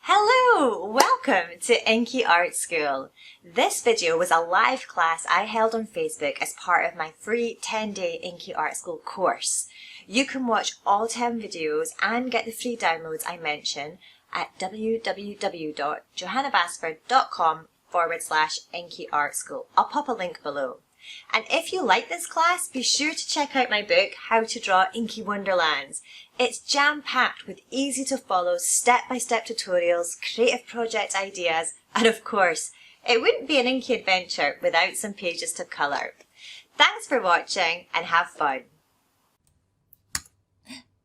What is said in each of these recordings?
Hello! Welcome to Inky Art School. This video was a live class I held on Facebook as part of my free 10-day Inky Art School course. You can watch all 10 videos and get the free downloads I mention at www.johannabasford.com/Inky Art School. I'll pop a link below. And if you like this class, be sure to check out my book, How to Draw Inky Wonderlands. It's jam-packed with easy-to-follow, step-by-step tutorials, creative project ideas, and of course, it wouldn't be an Inky Adventure without some pages to colour. Thanks for watching and have fun.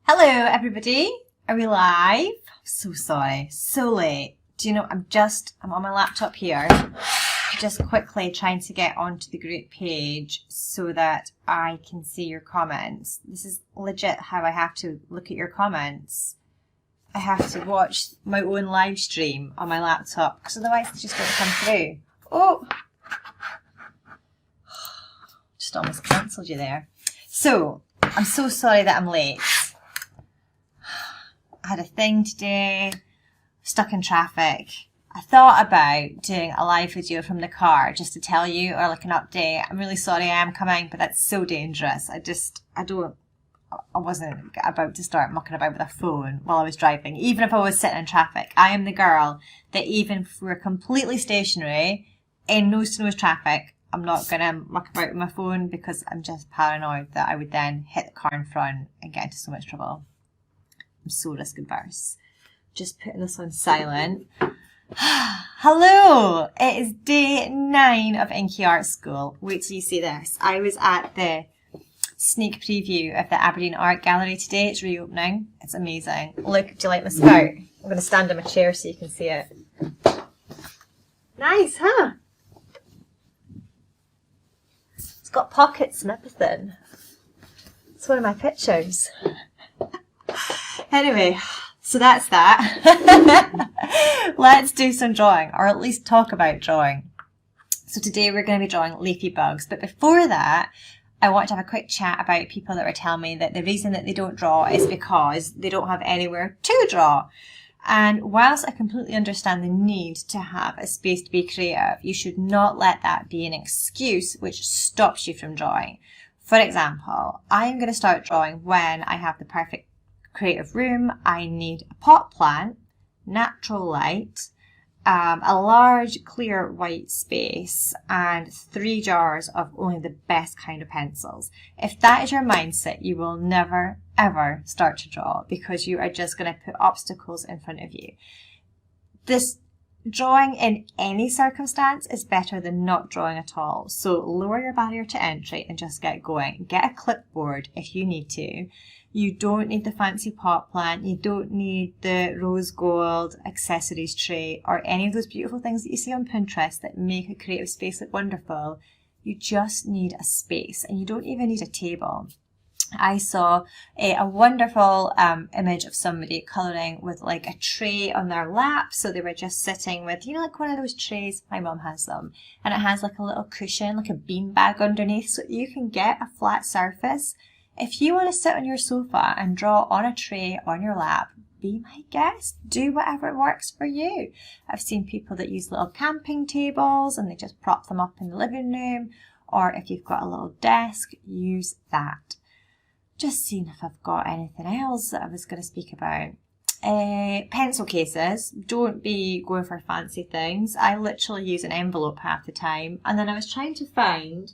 Hello everybody, are we live? So sorry, so late. Do you know, I'm on my laptop here. Just quickly trying to get onto the group page so that I can see your comments. This is legit how I have to look at your comments. I have to watch my own live stream on my laptop because otherwise they just don't come through. Oh! Just almost cancelled you there. So, I'm so sorry that I'm late. I had a thing today, stuck in traffic. I thought about doing a live video from the car just to tell you, or like an update. I'm really sorry I am coming, but that's so dangerous. I wasn't about to start mucking about with a phone while I was driving, even if I was sitting in traffic. I am the girl that even if we're completely stationary in nose-to-nose traffic, I'm not going to muck about with my phone because I'm just paranoid that I would then hit the car in front and get into so much trouble. I'm so risk adverse. Just putting this on silent. Hello! It is day 9 of Inky Art School. Wait till you see this. I was at the sneak preview of the Aberdeen Art Gallery today. It's reopening. It's amazing. Look, do you like my spout? I'm going to stand in my chair so you can see it. Nice, huh? It's got pockets and everything. It's one of my pictures. Anyway, so that's that. Let's do some drawing, or at least talk about drawing. So today we're going to be drawing leafy bugs, but before that I want to have a quick chat about people that were telling me that the reason that they don't draw is because they don't have anywhere to draw. And whilst I completely understand the need to have a space to be creative, you should not let that be an excuse which stops you from drawing. For example, I'm going to start drawing when I have the perfect creative room. I need a pot plant, natural light, a large clear white space, and 3 jars of only the best kind of pencils. If that is your mindset, you will never ever start to draw because you are just going to put obstacles in front of you. This drawing in any circumstance is better than not drawing at all. So lower your barrier to entry and just get going. Get a clipboard if you need to. You don't need the fancy pot plant, you don't need the rose gold accessories tray or any of those beautiful things that you see on Pinterest that make a creative space look wonderful. You just need a space, and you don't even need a table. I saw a wonderful image of somebody colouring with like a tray on their lap, so they were just sitting with, you know, like one of those trays, my mum has them, and it has like a little cushion, like a bean bag underneath, so you can get a flat surface. If you want to sit on your sofa and draw on a tray on your lap, be my guest. Do whatever works for you. I've seen people that use little camping tables and they just prop them up in the living room, or if you've got a little desk, use that. Just seeing if I've got anything else that I was going to speak about. Pencil cases. Don't be going for fancy things. I literally use an envelope half the time, and then I was trying to find...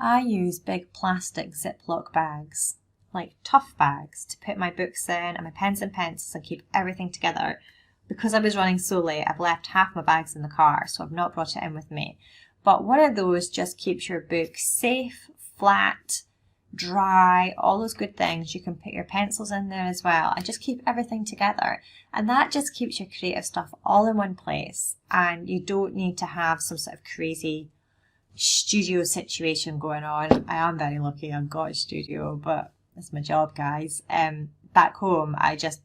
I use big plastic Ziploc bags, like tough bags, to put my books in and my pens and pencils and keep everything together. Because I was running so late, I've left half my bags in the car, so I've not brought it in with me. But one of those just keeps your book safe, flat, dry, all those good things. You can put your pencils in there as well and just keep everything together. And that just keeps your creative stuff all in one place, and you don't need to have some sort of crazy studio situation going on. I am very lucky I've got a studio, but it's my job, guys. Back home I just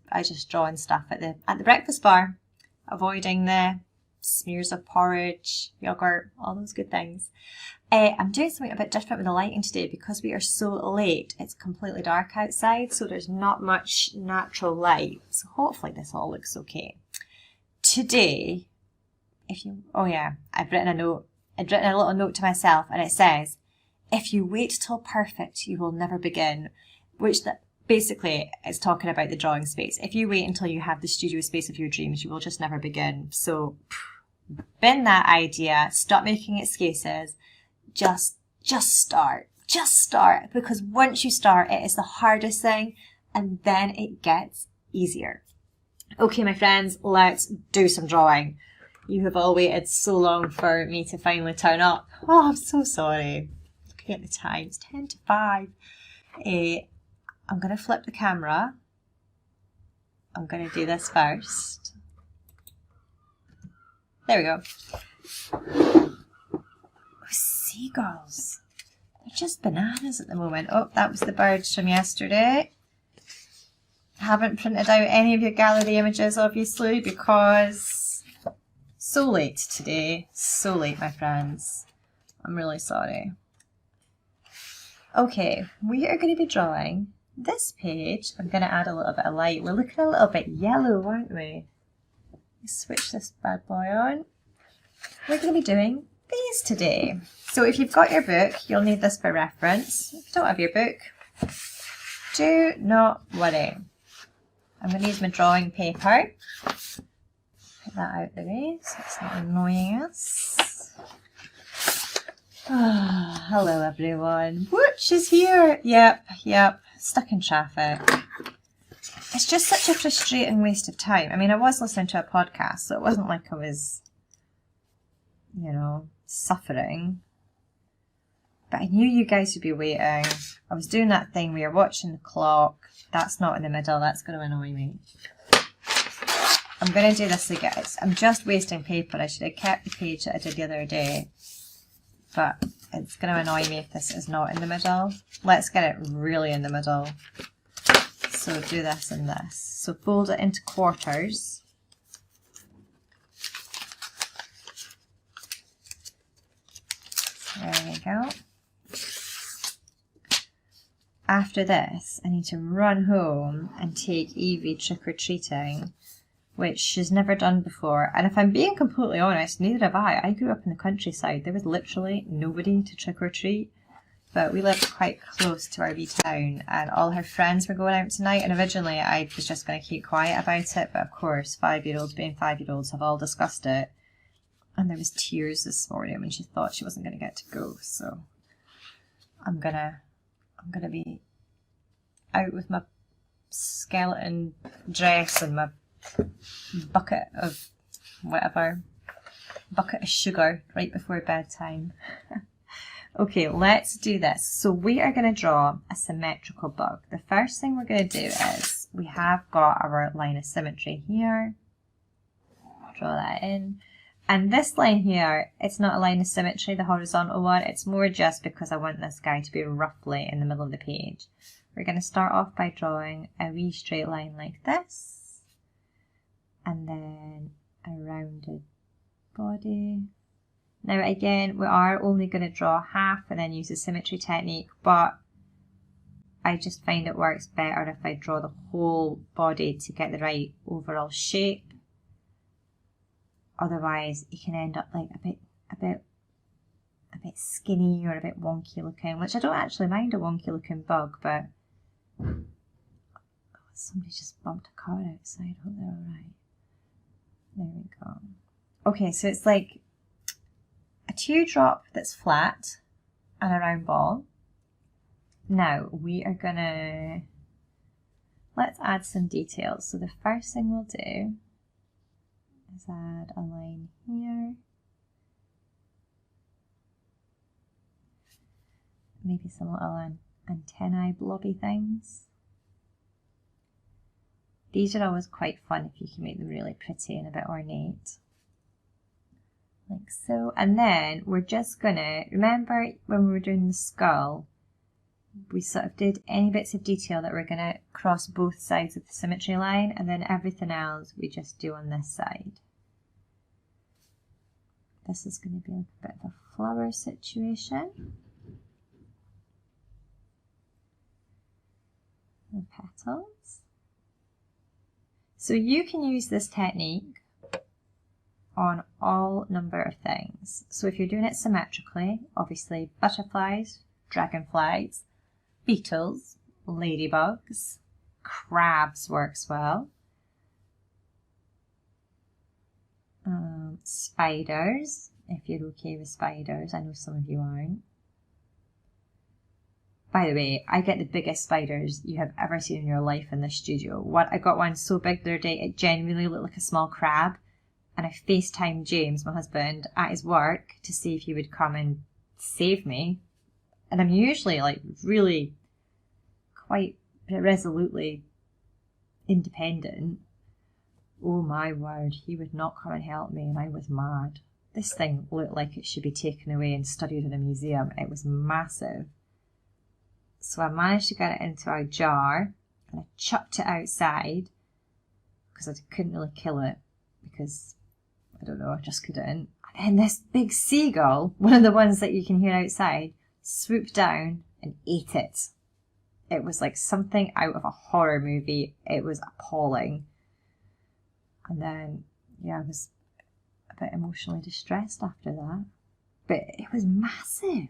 draw and stuff at the breakfast bar, avoiding the smears of porridge, yogurt, all those good things. I'm doing something a bit different with the lighting today because we are so late. It's completely dark outside, so there's not much natural light. So hopefully this all looks okay. Today, I've written a note. I've written a little note to myself, and it says, if you wait till perfect, you will never begin, which basically is talking about the drawing space. If you wait until you have the studio space of your dreams, you will just never begin. So bin that idea, stop making excuses, just start, because once you start, it is the hardest thing, and then it gets easier. Okay, my friends, let's do some drawing. You have all waited so long for me to finally turn up. Oh, I'm so sorry. Looking at the time, it's 10 to 5. I'm going to flip the camera. I'm going to do this first. There we go. Oh, seagulls. They're just bananas at the moment. Oh, that was the birds from yesterday. Haven't printed out any of your gallery images, obviously, because so late today. So late, my friends. I'm really sorry. Okay, we are going to be drawing this page. I'm going to add a little bit of light. We're looking a little bit yellow, aren't we? Let's switch this bad boy on. We're going to be doing these today. So if you've got your book, you'll need this for reference. If you don't have your book, do not worry. I'm going to use my drawing paper. Put that out the way so it's not annoying us. Oh, hello everyone. Whoosh is here. Yep. Stuck in traffic. It's just such a frustrating waste of time. I mean, I was listening to a podcast, so it wasn't like I was, you know, suffering. But I knew you guys would be waiting. I was doing that thing where you're watching the clock. That's not in the middle. That's going to annoy me. I'm going to do this again. I'm just wasting paper. I should have kept the page that I did the other day. But it's going to annoy me if this is not in the middle. Let's get it really in the middle. So do this and this. So fold it into quarters. There we go. After this, I need to run home and take Evie trick-or-treating, which she's never done before. And if I'm being completely honest, neither have I. I grew up in the countryside. There was literally nobody to trick-or-treat. But we lived quite close to our wee town, and all her friends were going out tonight. And originally I was just going to keep quiet about it, but of course 5-year-olds being 5-year-olds have all discussed it. And there was tears this morning when she thought she wasn't going to get to go. So I'm gonna be out with my skeleton dress and my bucket of sugar right before bedtime. Okay, let's do this. So we are going to draw a symmetrical bug. The first thing we're going to do is we have got our line of symmetry here. Draw that in. And this line here, it's not a line of symmetry, the horizontal one. It's more just because I want this guy to be roughly in the middle of the page. We're going to start off by drawing a wee straight line like this. And then a rounded body. Now again, we are only going to draw half and then use the symmetry technique, but I just find it works better if I draw the whole body to get the right overall shape. Otherwise, you can end up like a bit skinny or a bit wonky looking, which I don't actually mind a wonky looking bug, but somebody just bumped a car outside. Hope they're alright. There we go. Okay, so it's like a teardrop that's flat and a round ball. Now we are gonna, let's add some details. So the first thing we'll do is add a line here. Maybe some little antennae blobby things. These are always quite fun if you can make them really pretty and a bit ornate. Like so. And then we're just gonna, remember when we were doing the skull, we sort of did any bits of detail that we're gonna cross both sides of the symmetry line, and then everything else we just do on this side. this is going to be like a bit of a flower situation. The petals. So you can use this technique on all number of things. So if you're doing it symmetrically, obviously butterflies, dragonflies, beetles, ladybugs, crabs works well, spiders, if you're okay with spiders. I know some of you aren't. By the way, I get the biggest spiders you have ever seen in your life in this studio. I got one so big the other day, it genuinely looked like a small crab. And I FaceTimed James, my husband, at his work to see if he would come and save me. And I'm usually like really quite resolutely independent. Oh my word, he would not come and help me, and I was mad. This thing looked like it should be taken away and studied in a museum. It was massive. So I managed to get it into a jar and I chucked it outside because I couldn't really kill it because, I don't know, I just couldn't. And then this big seagull, one of the ones that you can hear outside, swooped down and ate it. It was like something out of a horror movie. It was appalling. And then, yeah, I was a bit emotionally distressed after that. But it was massive.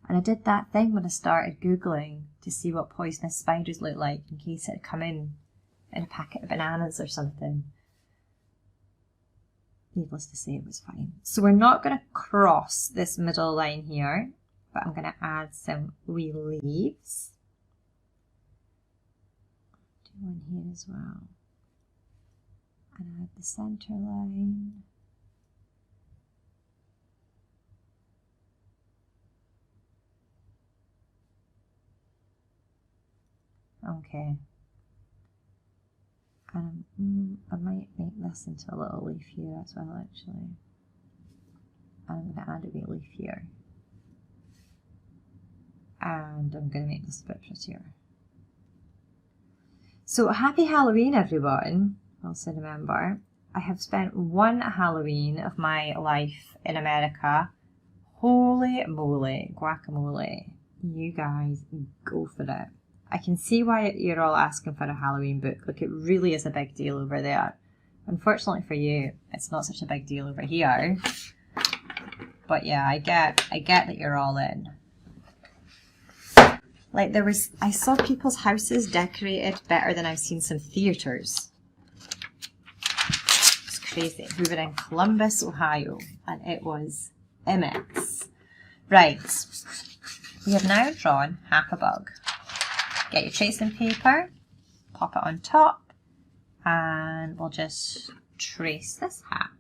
And I did that thing when I started Googling to see what poisonous spiders look like in case it had come in a packet of bananas or something. Needless to say, it was fine. So we're not going to cross this middle line here, but I'm going to add some wee leaves. Do one here as well. And add the centre line. Okay. And I might make this into a little leaf here as well, actually. And I'm going to add a wee leaf here. And I'm going to make this a bit prettier. So happy Halloween, everyone. Also remember, I have spent one Halloween of my life in America. Holy moly, guacamole. You guys go for it. I can see why you're all asking for a Halloween book. Look, it really is a big deal over there. Unfortunately for you, it's not such a big deal over here. But yeah, I get that you're all in. Like I saw people's houses decorated better than I've seen some theatres. It's crazy. We were in Columbus, Ohio, and it was immense. Right, we have now drawn half a bug. Get your tracing paper, pop it on top, and we'll just trace this half.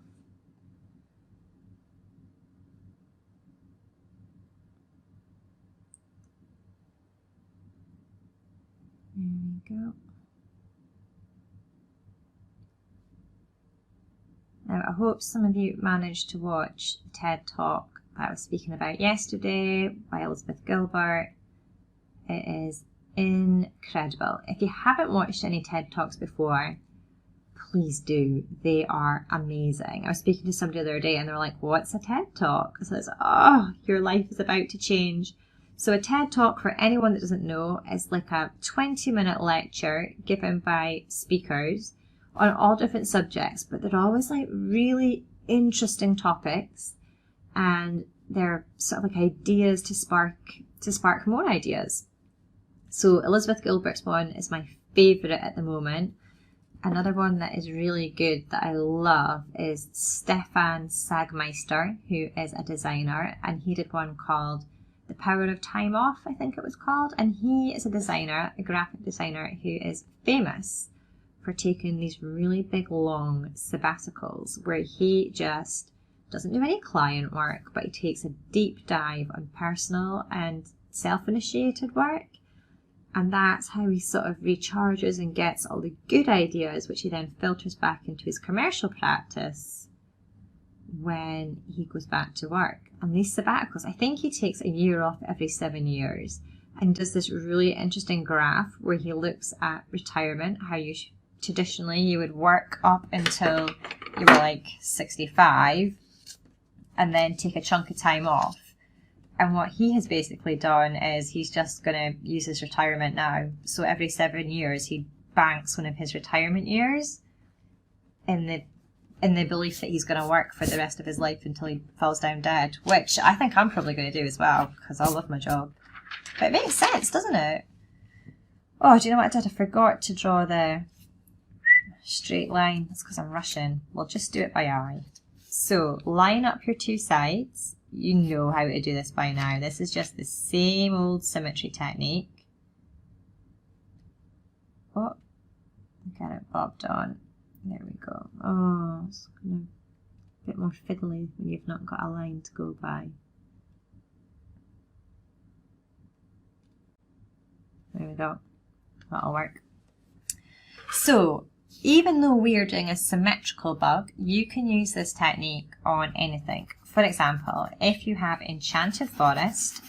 There we go. Now I hope some of you managed to watch the TED Talk that I was speaking about yesterday by Elizabeth Gilbert. It is incredible. If you haven't watched any TED Talks before, please do. They are amazing. I was speaking to somebody the other day and they were like, what's a TED Talk? So it's, oh, your life is about to change. So a TED Talk, for anyone that doesn't know, is like a 20-minute lecture given by speakers on all different subjects, but they're always like really interesting topics, and they're sort of like ideas to spark more ideas. So Elizabeth Gilbert's one is my favourite at the moment. Another one that is really good that I love is Stefan Sagmeister, who is a designer, and he did one called The Power of Time Off, I think it was called. And he is a designer, a graphic designer, who is famous for taking these really big long sabbaticals where he just doesn't do any client work, but he takes a deep dive on personal and self-initiated work. And that's how he sort of recharges and gets all the good ideas, which he then filters back into his commercial practice when he goes back to work. And these sabbaticals, I think he takes a year off every 7 years and does this really interesting graph where he looks at retirement, how traditionally you would work up until you were like 65 and then take a chunk of time off. And what he has basically done is he's just going to use his retirement now. So every 7 years he banks one of his retirement years in the belief that he's going to work for the rest of his life until he falls down dead, which I think I'm probably going to do as well because I love my job. But it makes sense, doesn't it? Oh, do you know what I did? I forgot to draw the straight line. That's because I'm rushing. We'll just do it by eye. So line up your two sides. You know how to do this by now. This is just the same old symmetry technique. Oh, get it bobbed on. There we go. Oh, it's kind of a bit more fiddly when you've not got a line to go by. There we go. That'll work. So, even though we're doing a symmetrical bug, you can use this technique on anything. For example, if you have Enchanted Forest,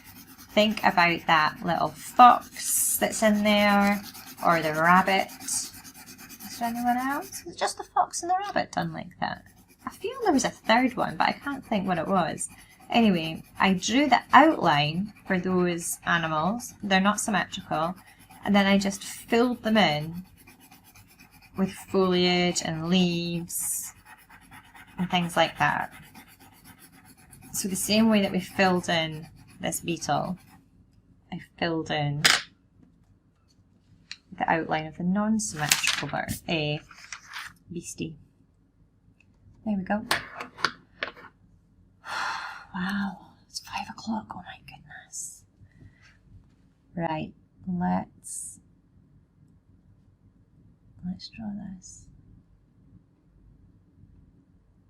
think about that little fox that's in there, or the rabbit. Is there anyone else? Is it just the fox and the rabbit done like that? I feel there was a third one, but I can't think what it was. Anyway, I drew the outline for those animals. They're not symmetrical. And then I just filled them in with foliage and leaves and things like that. So the same way that we filled in this beetle, I filled in the outline of the non-symmetrical beastie. There we go. Wow, it's 5 o'clock, oh my goodness. Right, let's draw this.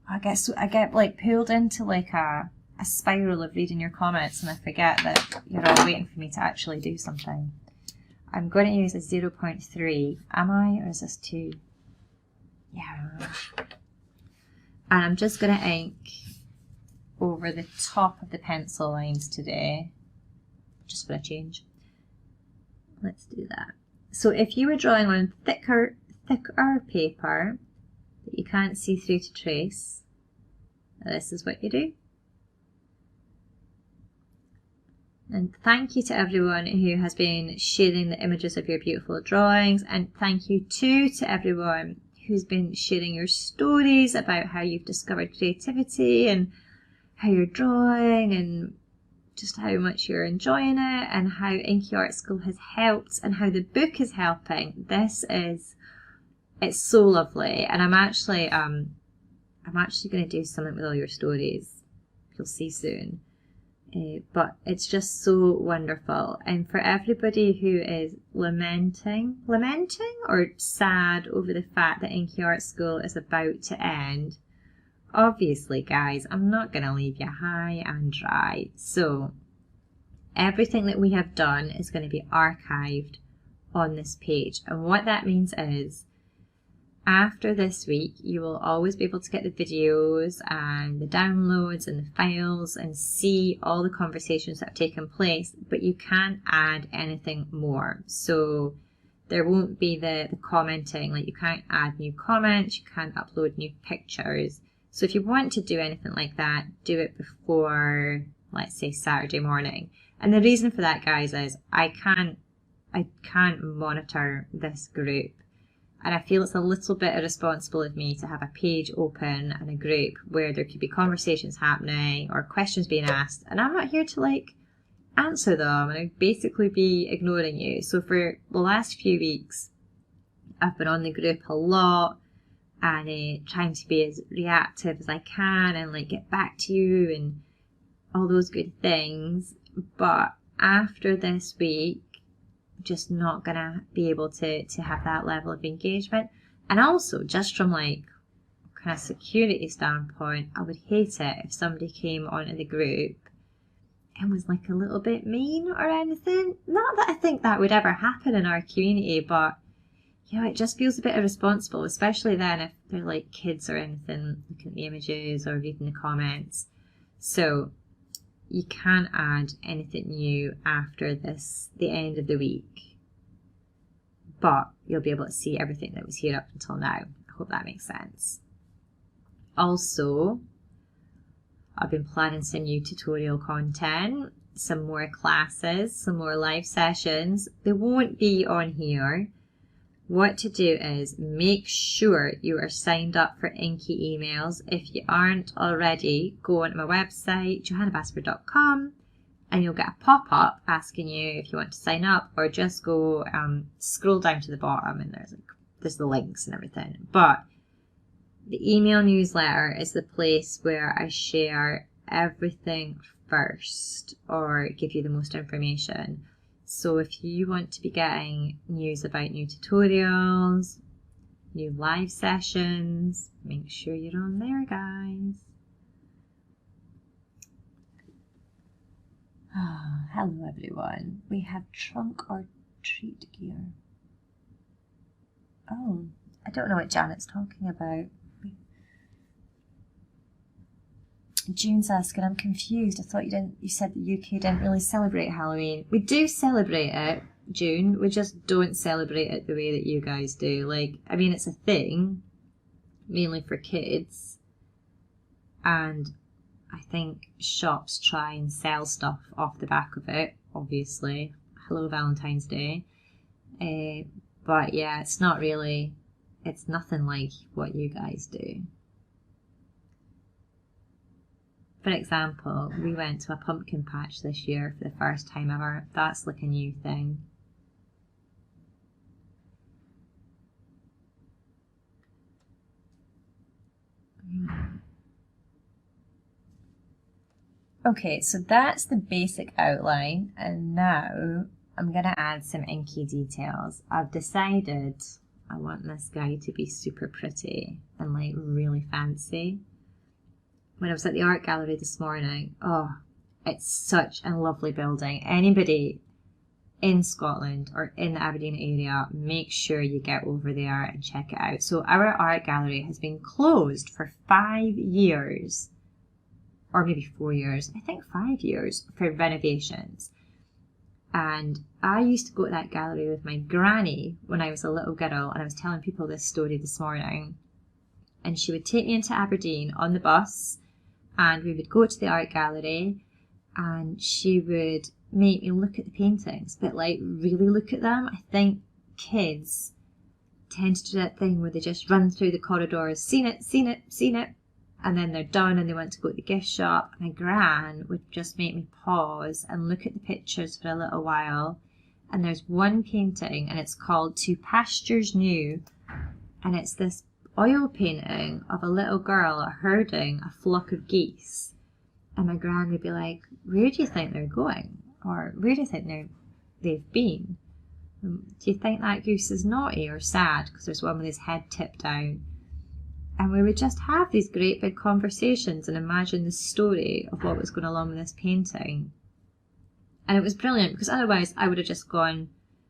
I get like pulled into like a spiral of reading your comments and I forget that you're all waiting for me to actually do something. I'm going to use a 0.3. Am I? Or is this 2? Yeah. And I'm just going to ink over the top of the pencil lines today. Just for a change. Let's do that. So if you were drawing on thicker paper that you can't see through to trace, this is what you do. And thank you to everyone who has been sharing the images of your beautiful drawings, and thank you too to everyone who's been sharing your stories about how you've discovered creativity and how you're drawing and just how much you're enjoying it and how Inky Art School has helped and how the book is helping. It's so lovely, and I'm actually going to do something with all your stories. You'll see soon. But it's just so wonderful. And for everybody who is lamenting or sad over the fact that Inky Art School is about to end, obviously, guys, I'm not going to leave you high and dry. So everything that we have done is going to be archived on this page. And what that means is, after this week, you will always be able to get the videos and the downloads and the files and see all the conversations that have taken place, but you can't add anything more. So there won't be the commenting, like you can't add new comments, you can't upload new pictures. So if you want to do anything like that, do it before, let's say, Saturday morning. And the reason for that, guys, is I can't monitor this group. And I feel it's a little bit irresponsible of me to have a page open and a group where there could be conversations happening or questions being asked, and I'm not here to like answer them, and I'd basically be ignoring you. So for the last few weeks, I've been on the group a lot and trying to be as reactive as I can and like get back to you and all those good things. But after this week, just not gonna be able to have that level of engagement. And also just from like kind of security standpoint, I would hate it if somebody came onto the group and was like a little bit mean or anything. Not that I think that would ever happen in our community, but you know, it just feels a bit irresponsible, especially then if they're like kids or anything looking at the images or reading the comments. So you can't add anything new after the end of the week, but you'll be able to see everything that was here up until now. I hope that makes sense. Also, I've been planning some new tutorial content, some more classes, some more live sessions. They won't be on here. What to do is make sure you are signed up for Inky emails. If you aren't already, go onto my website, johannabasford.com, and you'll get a pop-up asking you if you want to sign up, or just go scroll down to the bottom and there's the links and everything. But the email newsletter is the place where I share everything first, or give you the most information. So if you want to be getting news about new tutorials, new live sessions, make sure you're on there, guys. Oh, hello everyone. We have trunk or treat gear. Oh, I don't know what Janet's talking about. June's asking, I'm confused. I thought you said the UK didn't really celebrate Halloween. We do celebrate it, June. We just don't celebrate it the way that you guys do. Like, I mean, it's a thing, mainly for kids. And I think shops try and sell stuff off the back of it, obviously. Hello, Valentine's Day. But yeah, it's not really, it's nothing like what you guys do. For example, we went to a pumpkin patch this year for the first time ever. That's like a new thing. Okay, so that's the basic outline, and now I'm going to add some inky details. I've decided I want this guy to be super pretty and like really fancy. When I was at the art gallery this morning, oh, it's such a lovely building. Anybody in Scotland or in the Aberdeen area, make sure you get over there and check it out. So our art gallery has been closed for 5 years, or maybe 4 years, I think 5 years, for renovations. And I used to go to that gallery with my granny when I was a little girl, and I was telling people this story this morning. And she would take me into Aberdeen on the bus, and we would go to the art gallery, and she would make me look at the paintings, but like really look at them. I think kids tend to do that thing where they just run through the corridors, seen it, seen it, seen it, and then they're done and they want to go to the gift shop. My gran would just make me pause and look at the pictures for a little while. And there's one painting, and it's called To Pastures New, and it's this oil painting of a little girl herding a flock of geese. And my gran would be like, where do you think they're going? Or where do you think they've been? Do you think that goose is naughty or sad because there's one with his head tipped down? And we would just have these great big conversations and imagine the story of what was going along with this painting. And it was brilliant, because otherwise I would have just gone,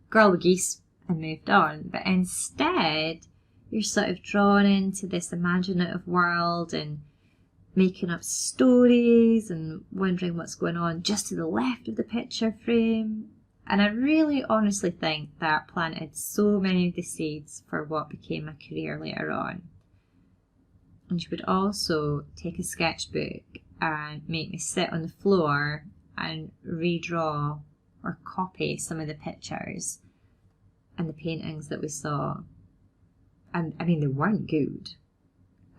girl with geese, and moved on. But instead, you're sort of drawn into this imaginative world and making up stories and wondering what's going on just to the left of the picture frame. And I really honestly think that planted so many of the seeds for what became a career later on. And she would also take a sketchbook and make me sit on the floor and redraw or copy some of the pictures and the paintings that we saw. And I mean, they weren't good.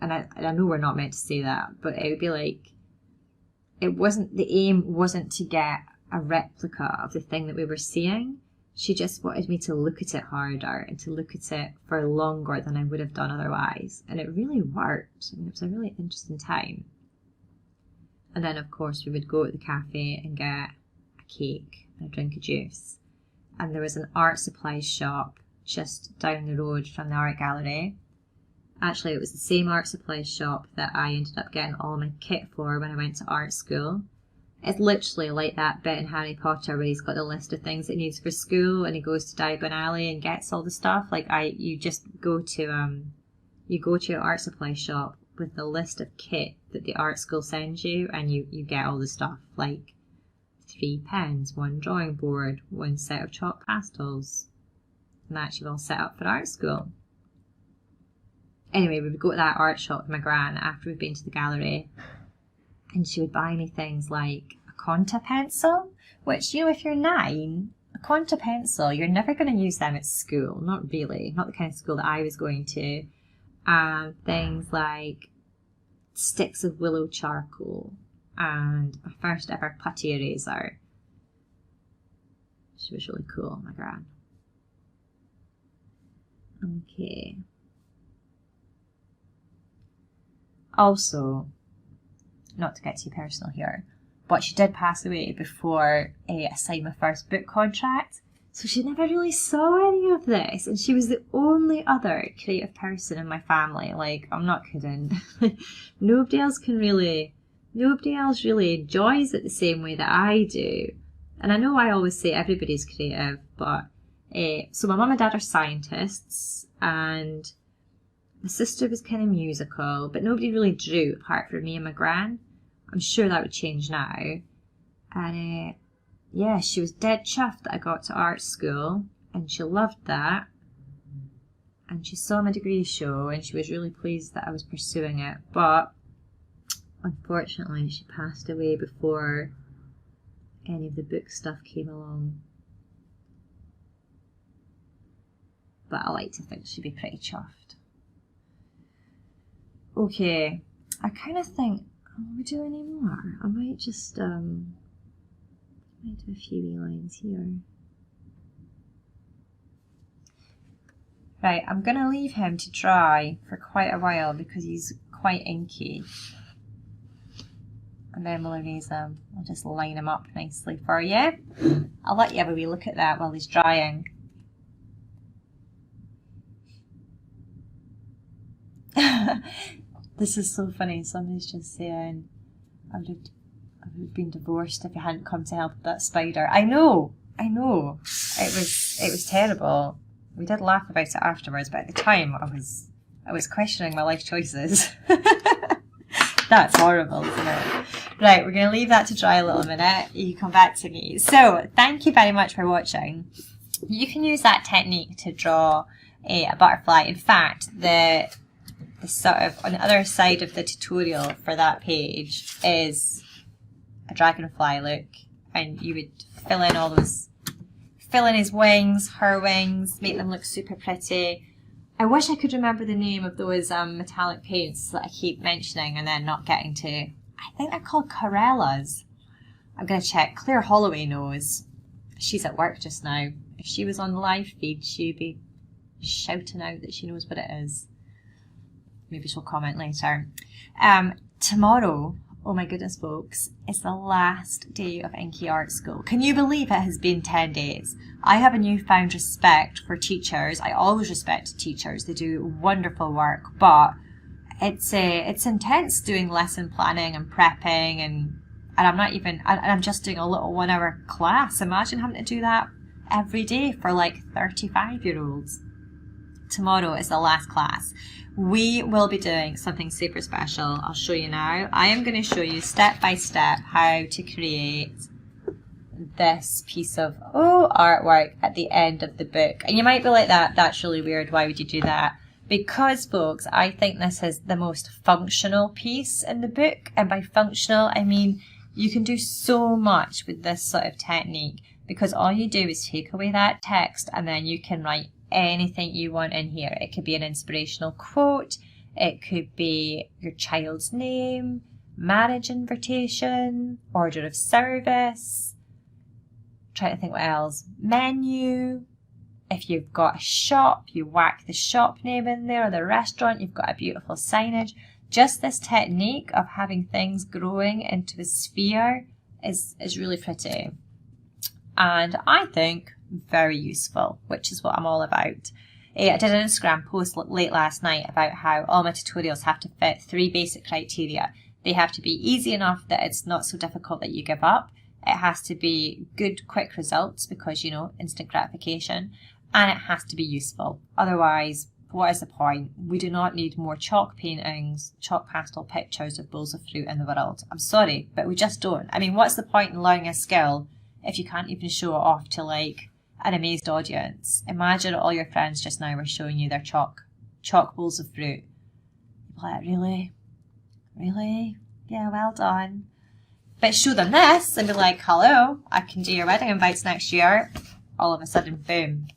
And I know we're not meant to say that, but it would be like, the aim wasn't to get a replica of the thing that we were seeing. She just wanted me to look at it harder and to look at it for longer than I would have done otherwise. And it really worked. I mean, it was a really interesting time. And then, of course, we would go to the cafe and get a cake and a drink of juice. And there was an art supplies shop just down the road from the art gallery. Actually, it was the same art supplies shop that I ended up getting all my kit for when I went to art school. It's literally like that bit in Harry Potter where he's got the list of things that he needs for school and he goes to Diagon Alley and gets all the stuff. Like you just go to your art supply shop with the list of kit that the art school sends you, and you get all the stuff, like 3 pens, 1 drawing board, 1 set of chalk pastels. And that's you all set up for art school. Anyway, we would go to that art shop with my gran after we'd been to the gallery, and she would buy me things like a conta pencil, which, you know, if you're 9, a conta pencil, you're never going to use them at school. Not really. Not the kind of school that I was going to. Things like sticks of willow charcoal and my first ever putty eraser. She was really cool, my gran. Okay. Also, not to get too personal here, but she did pass away before I signed my first book contract. So she never really saw any of this, and she was the only other creative person in my family. Like, I'm not kidding. Nobody else really enjoys it the same way that I do. And I know I always say everybody's creative, but so my mum and dad are scientists, and my sister was kind of musical, but nobody really drew apart from me and my gran. I'm sure that would change now. And yeah, she was dead chuffed that I got to art school, and she loved that. And she saw my degree show, and she was really pleased that I was pursuing it. But unfortunately, she passed away before any of the book stuff came along. But I like to think she'd be pretty chuffed. Okay, I kind of think, will we do any more? I might just might do a few wee lines here. Right, I'm going to leave him to dry for quite a while because he's quite inky. And then we'll erase them. I'll just line him up nicely for you. I'll let you have a wee look at that while he's drying. This is so funny. Somebody's just saying, I would have been divorced if you hadn't come to help with that spider. I know. It was terrible. We did laugh about it afterwards, but at the time I was questioning my life choices. That's horrible, isn't it? Right, we're going to leave that to dry a little minute. You come back to me. So, thank you very much for watching. You can use that technique to draw a butterfly. In fact, the sort of on the other side of the tutorial for that page is a dragonfly look, and you would fill in his wings, her wings, make them look super pretty. I wish I could remember the name of those metallic paints that I keep mentioning and then not getting to. I think they're called Corellas. I'm going to check. Claire Holloway knows. She's at work just now. If she was on the live feed, she'd be shouting out that she knows what it is. Maybe she'll comment later. Tomorrow, oh my goodness folks, is the last day of Inky Art School. Can you believe it has been 10 days? I have a newfound respect for teachers. I always respect teachers. They do wonderful work, but it's intense doing lesson planning and prepping, and I'm just doing a little 1 hour class. Imagine having to do that every day for like 35-year-olds. Tomorrow is the last class. We will be doing something super special. I'll show you now. I am going to show you step by step how to create this piece of artwork at the end of the book. And you might be like, that's really weird. Why would you do that? Because, folks, I think this is the most functional piece in the book. And by functional, I mean you can do so much with this sort of technique, because all you do is take away that text and then you can write anything you want in here. It could be an inspirational quote, it could be your child's name, marriage invitation, order of service, trying to think what else, menu. If you've got a shop, you whack the shop name in there, or the restaurant, you've got a beautiful signage. Just this technique of having things growing into a sphere is really pretty, and I think very useful, which is what I'm all about. I did an Instagram post late last night about how all my tutorials have to fit 3 basic criteria. They have to be easy enough that it's not so difficult that you give up. It has to be good, quick results because, you know, instant gratification. And it has to be useful. Otherwise, what is the point? We do not need more chalk paintings, chalk pastel pictures of bowls of fruit in the world. I'm sorry, but we just don't. I mean, what's the point in learning a skill if you can't even show it off to like an amazed audience? Imagine all your friends just now were showing you their chalk bowls of fruit. Like, really? Really? Yeah, well done. But show them this and be like, hello, I can do your wedding invites next year. All of a sudden, boom,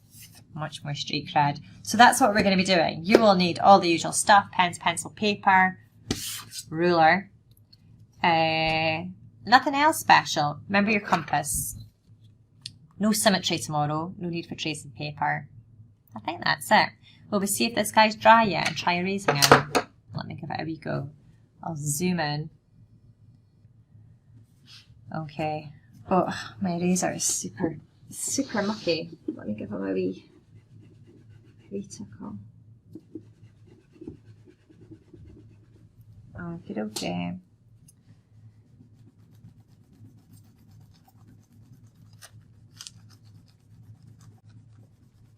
much more street cred. So that's what we're going to be doing. You will need all the usual stuff: pens, pencil, paper, ruler. Nothing else special. Remember your compass. No symmetry tomorrow. No need for tracing paper. I think that's it. Will we see if this guy's dry yet and try erasing him? Let me give it a wee go. I'll zoom in. Okay. Oh, my eraser is super mucky. Let me give him a wee tickle. Okay.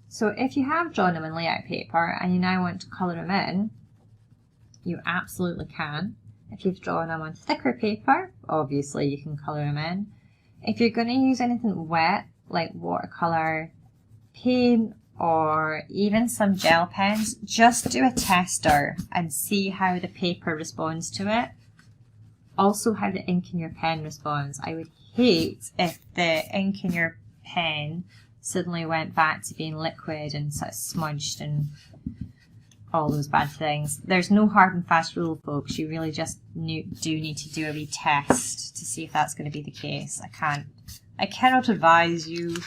So if you have drawn them in layout paper and you now want to colour them in, you absolutely can. If you've drawn them on thicker paper, obviously you can colour them in. If you're going to use anything wet, like watercolour, paint, or even some gel pens, just do a tester and see how the paper responds to it. Also how the ink in your pen responds. I would hate if the ink in your pen suddenly went back to being liquid and sort of smudged and all those bad things. There's no hard and fast rule, folks. You really just do need to do a wee test to see if that's going to be the case. I cannot advise you.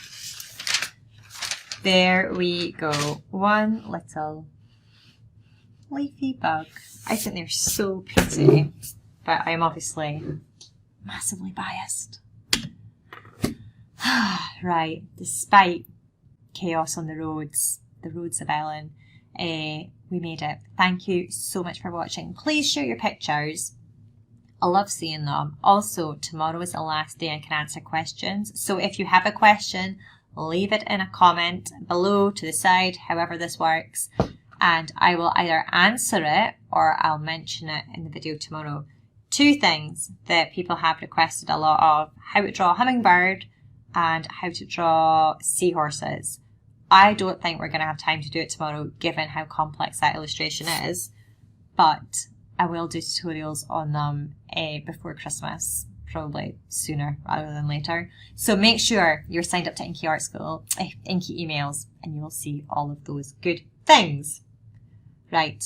There we go. One little leafy bug. I think they're so pretty, but I'm obviously massively biased. Right, despite chaos on the roads of Ellen, we made it. Thank you so much for watching. Please share your pictures. I love seeing them. Also, tomorrow is the last day I can answer questions. So if you have a question, leave it in a comment below, to the side, however this works. And I will either answer it or I'll mention it in the video tomorrow. Two things that people have requested a lot of: how to draw a hummingbird and how to draw seahorses. I don't think we're going to have time to do it tomorrow given how complex that illustration is, but I will do tutorials on them before Christmas, probably sooner rather than later. So make sure you're signed up to Inky Art School, Inky emails, and you will see all of those good things. Right,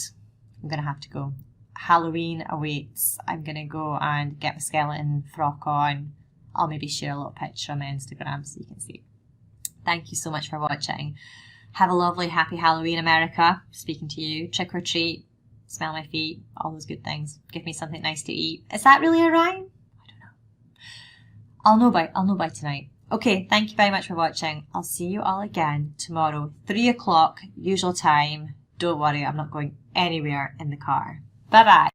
I'm going to have to go. Halloween awaits. I'm going to go and get my skeleton frock on. I'll maybe share a little picture on my Instagram so you can see. Thank you so much for watching. Have a lovely, happy Halloween, America. Speaking to you. Trick or treat. Smell my feet. All those good things. Give me something nice to eat. Is that really a rhyme? I don't know. I'll know by tonight. Okay, thank you very much for watching. I'll see you all again tomorrow, 3 o'clock, usual time. Don't worry, I'm not going anywhere in the car. Bye-bye.